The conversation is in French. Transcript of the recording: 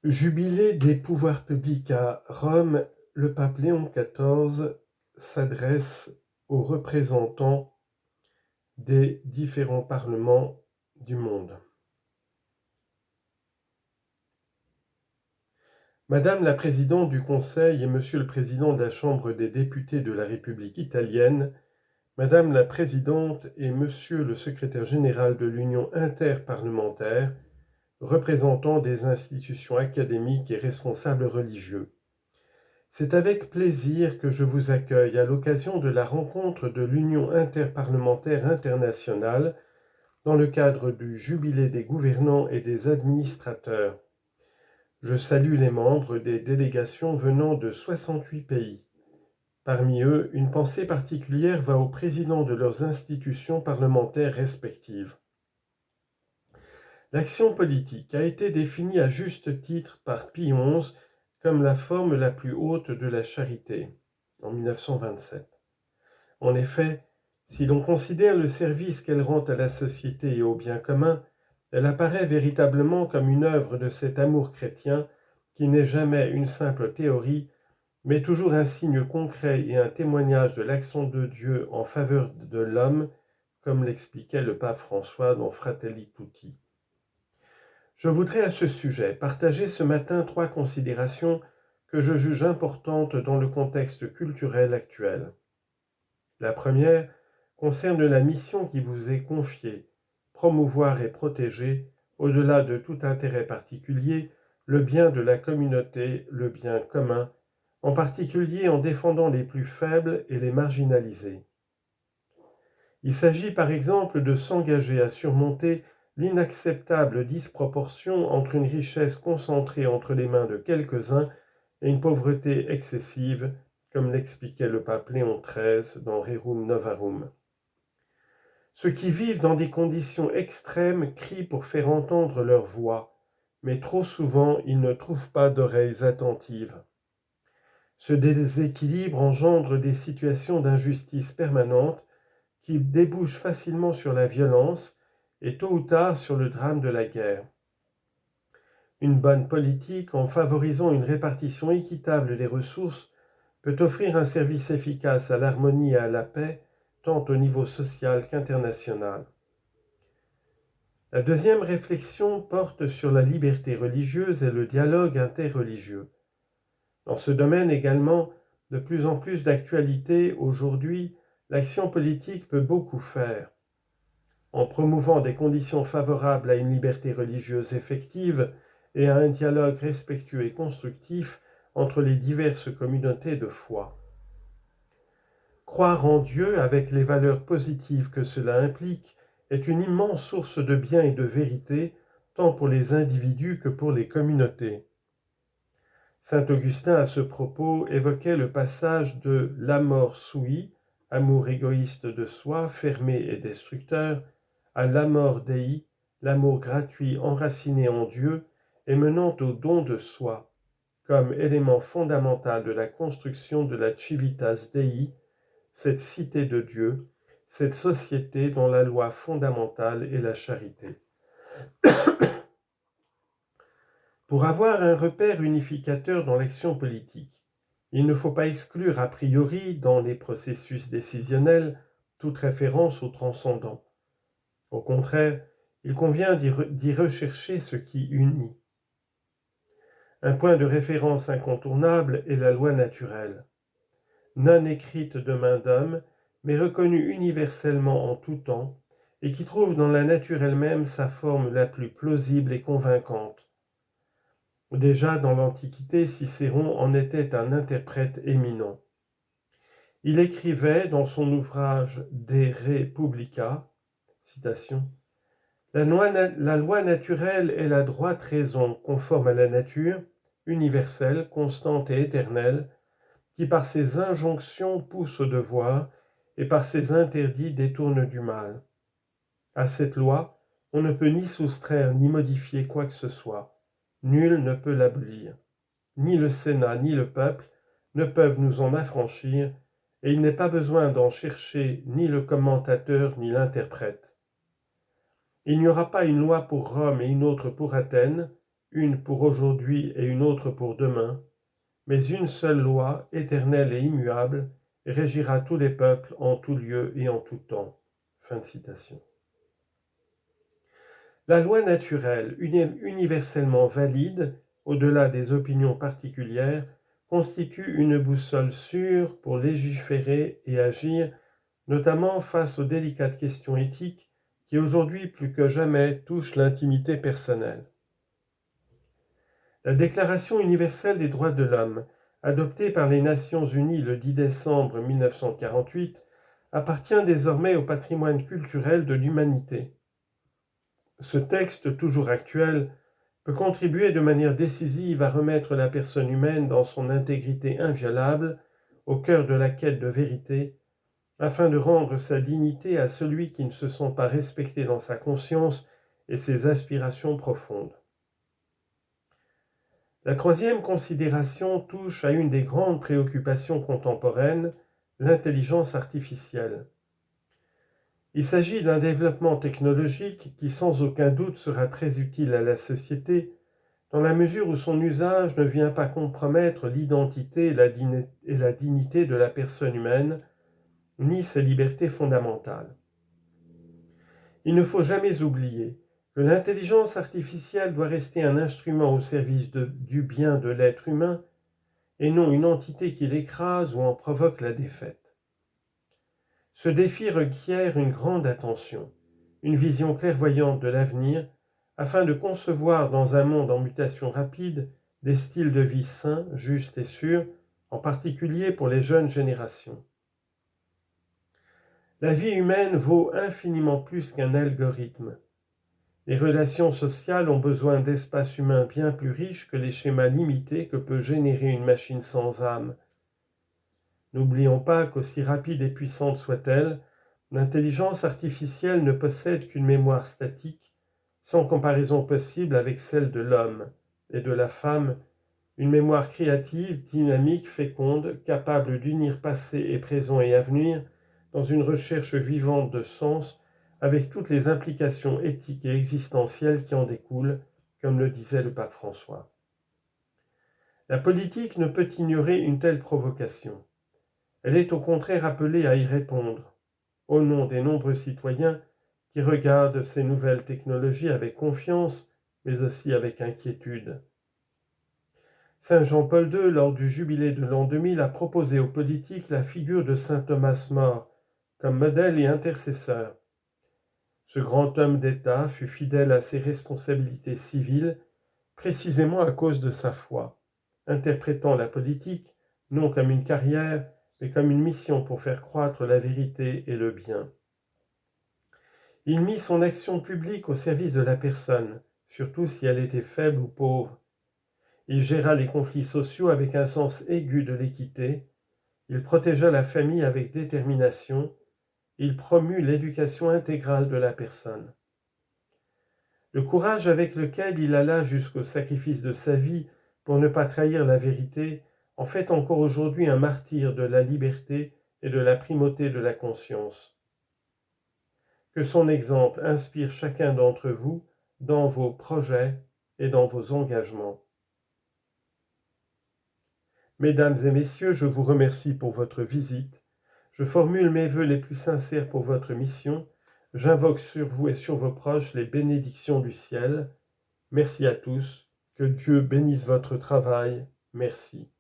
Jubilé des pouvoirs publics à Rome, le pape Léon XIV s'adresse aux représentants des différents parlements du monde. Madame la présidente du Conseil et Monsieur le président de la Chambre des députés de la République italienne, Madame la présidente et Monsieur le secrétaire général de l'Union interparlementaire, représentants des institutions académiques et responsables religieux. C'est avec plaisir que je vous accueille à l'occasion de la rencontre de l'Union interparlementaire internationale dans le cadre du Jubilé des gouvernants et des administrateurs. Je salue les membres des délégations venant de 68 pays. Parmi eux, une pensée particulière va aux présidents de leurs institutions parlementaires respectives. L'action politique a été définie à juste titre par Pie XI comme la forme la plus haute de la charité, en 1927. En effet, si l'on considère le service qu'elle rend à la société et au bien commun, elle apparaît véritablement comme une œuvre de cet amour chrétien qui n'est jamais une simple théorie, mais toujours un signe concret et un témoignage de l'action de Dieu en faveur de l'homme, comme l'expliquait le pape François dans Fratelli Tutti. Je voudrais à ce sujet partager ce matin 3 considérations que je juge importantes dans le contexte culturel actuel. La première concerne la mission qui vous est confiée, promouvoir et protéger, au-delà de tout intérêt particulier, le bien de la communauté, le bien commun, en particulier en défendant les plus faibles et les marginalisés. Il s'agit par exemple de s'engager à surmonter l'inacceptable disproportion entre une richesse concentrée entre les mains de quelques-uns et une pauvreté excessive, comme l'expliquait le pape Léon XIII dans Rerum Novarum. Ceux qui vivent dans des conditions extrêmes crient pour faire entendre leur voix, mais trop souvent ils ne trouvent pas d'oreilles attentives. Ce déséquilibre engendre des situations d'injustice permanente qui débouchent facilement sur la violence et tôt ou tard sur le drame de la guerre. Une bonne politique, en favorisant une répartition équitable des ressources, peut offrir un service efficace à l'harmonie et à la paix, tant au niveau social qu'international. La deuxième réflexion porte sur la liberté religieuse et le dialogue interreligieux. Dans ce domaine également, de plus en plus d'actualité aujourd'hui, l'action politique peut beaucoup faire. En promouvant des conditions favorables à une liberté religieuse effective et à un dialogue respectueux et constructif entre les diverses communautés de foi. Croire en Dieu avec les valeurs positives que cela implique est une immense source de bien et de vérité, tant pour les individus que pour les communautés. Saint Augustin, à ce propos, évoquait le passage de l'amor sui, amour égoïste de soi, fermé et destructeur, à l'amor Dei, l'amour gratuit enraciné en Dieu et menant au don de soi, comme élément fondamental de la construction de la Civitas Dei, cette cité de Dieu, cette société dont la loi fondamentale est la charité. Pour avoir un repère unificateur dans l'action politique, il ne faut pas exclure a priori dans les processus décisionnels toute référence au transcendant. Au contraire, il convient d'y rechercher ce qui unit. Un point de référence incontournable est la loi naturelle, non écrite de main d'homme, mais reconnue universellement en tout temps, et qui trouve dans la nature elle-même sa forme la plus plausible et convaincante. Déjà dans l'Antiquité, Cicéron en était un interprète éminent. Il écrivait dans son ouvrage De Re Publica, citation, la loi naturelle est la droite raison conforme à la nature, universelle, constante et éternelle, qui par ses injonctions pousse au devoir et par ses interdits détourne du mal. À cette loi, on ne peut ni soustraire ni modifier quoi que ce soit. Nul ne peut l'abolir. Ni le Sénat ni le peuple ne peuvent nous en affranchir, et il n'est pas besoin d'en chercher ni le commentateur ni l'interprète. Il n'y aura pas une loi pour Rome et une autre pour Athènes, une pour aujourd'hui et une autre pour demain, mais une seule loi, éternelle et immuable, régira tous les peuples en tout lieu et en tout temps. » Fin de citation. La loi naturelle, universellement valide, au-delà des opinions particulières, constitue une boussole sûre pour légiférer et agir, notamment face aux délicates questions éthiques qui aujourd'hui plus que jamais touchent l'intimité personnelle. La Déclaration universelle des droits de l'homme, adoptée par les Nations unies le 10 décembre 1948, appartient désormais au patrimoine culturel de l'humanité. Ce texte, toujours actuel, peut contribuer de manière décisive à remettre la personne humaine dans son intégrité inviolable, au cœur de la quête de vérité, afin de rendre sa dignité à celui qui ne se sent pas respecté dans sa conscience et ses aspirations profondes. La troisième considération touche à une des grandes préoccupations contemporaines, l'intelligence artificielle. Il s'agit d'un développement technologique qui sans aucun doute sera très utile à la société, dans la mesure où son usage ne vient pas compromettre l'identité et la dignité de la personne humaine, ni ses libertés fondamentales. Il ne faut jamais oublier que l'intelligence artificielle doit rester un instrument au service du bien de l'être humain et non une entité qui l'écrase ou en provoque la défaite. Ce défi requiert une grande attention, une vision clairvoyante de l'avenir, afin de concevoir dans un monde en mutation rapide des styles de vie sains, justes et sûrs, en particulier pour les jeunes générations. La vie humaine vaut infiniment plus qu'un algorithme. Les relations sociales ont besoin d'espaces humains bien plus riches que les schémas limités que peut générer une machine sans âme. N'oublions pas qu'aussi rapide et puissante soit-elle, l'intelligence artificielle ne possède qu'une mémoire statique, sans comparaison possible avec celle de l'homme et de la femme, une mémoire créative, dynamique, féconde, capable d'unir passé et présent et avenir dans une recherche vivante de sens, avec toutes les implications éthiques et existentielles qui en découlent, comme le disait le pape François. La politique ne peut ignorer une telle provocation. Elle est au contraire appelée à y répondre, au nom des nombreux citoyens qui regardent ces nouvelles technologies avec confiance, mais aussi avec inquiétude. Saint Jean-Paul II, lors du jubilé de l'an 2000, a proposé aux politiques la figure de saint Thomas More comme modèle et intercesseur. Ce grand homme d'État fut fidèle à ses responsabilités civiles, précisément à cause de sa foi, interprétant la politique non comme une carrière, mais comme une mission pour faire croître la vérité et le bien. Il mit son action publique au service de la personne, surtout si elle était faible ou pauvre. Il géra les conflits sociaux avec un sens aigu de l'équité, il protégea la famille avec détermination, il promut l'éducation intégrale de la personne. Le courage avec lequel il alla jusqu'au sacrifice de sa vie pour ne pas trahir la vérité en fait encore aujourd'hui un martyr de la liberté et de la primauté de la conscience. Que son exemple inspire chacun d'entre vous dans vos projets et dans vos engagements. Mesdames et messieurs, je vous remercie pour votre visite. Je formule mes vœux les plus sincères pour votre mission. J'invoque sur vous et sur vos proches les bénédictions du ciel. Merci à tous. Que Dieu bénisse votre travail. Merci.